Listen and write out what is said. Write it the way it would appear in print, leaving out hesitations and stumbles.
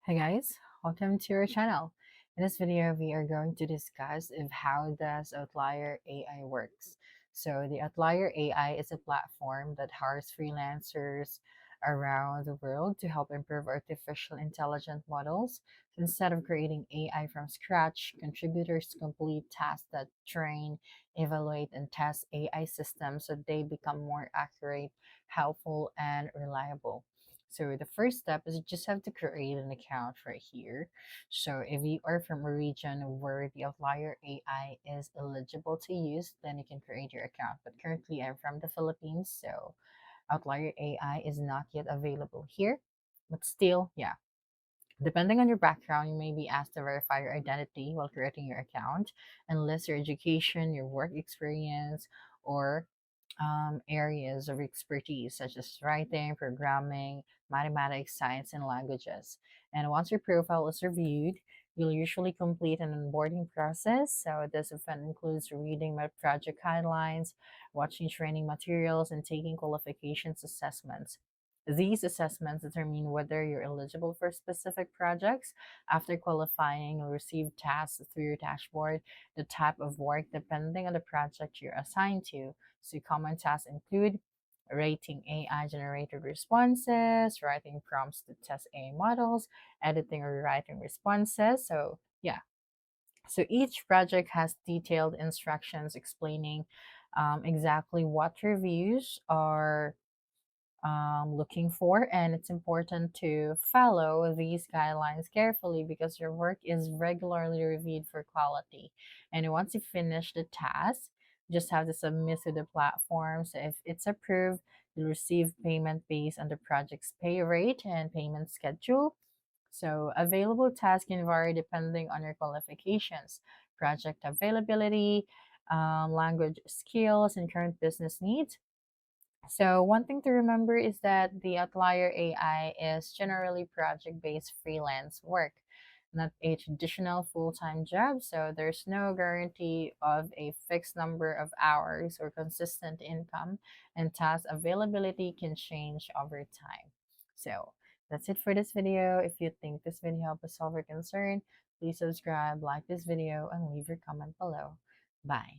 Hey guys, welcome to our channel. In this video, we are going to discuss if how does Outlier AI works. So the Outlier AI is a platform that hires freelancers around the world to help improve artificial intelligent models. So instead of creating AI from scratch, contributors complete tasks that train, evaluate, and test AI systems so they become more accurate, helpful, and reliable. So the first step is you just have to create an account right here. So if you are from a region where the Outlier AI is eligible to use, then you can create your account. But currently I'm from the Philippines, so Outlier AI is not yet available here. But still, yeah, depending on your background, you may be asked to verify your identity while creating your account and list your education, your work experience, or areas of expertise such as writing, programming, mathematics, science, and languages. And once your profile is reviewed, you'll usually complete an onboarding process. So this often includes reading my project guidelines, watching training materials, and taking qualifications assessments. These assessments determine whether you're eligible for specific projects. After qualifying, you'll receive tasks through your dashboard, the type of work depending on the project you're assigned to. So common tasks include rating AI generated responses, writing prompts to test AI models, editing or rewriting responses. So yeah, so each project has detailed instructions explaining exactly what reviews are looking for, and it's important to follow these guidelines carefully because your work is regularly reviewed for quality. And once you finish the task, you just have to submit to the platform. So if it's approved, you'll receive payment based on the project's pay rate and payment schedule. So available tasks can vary depending on your qualifications, project availability, language skills, and current business needs. So one thing to remember is that the Outlier AI is generally project-based freelance work, not a traditional full-time job. So there's no guarantee of a fixed number of hours or consistent income, and task availability can change over time. So that's it for this video. If you think this video helped us solve your concern, please subscribe, like this video, and leave your comment below. Bye.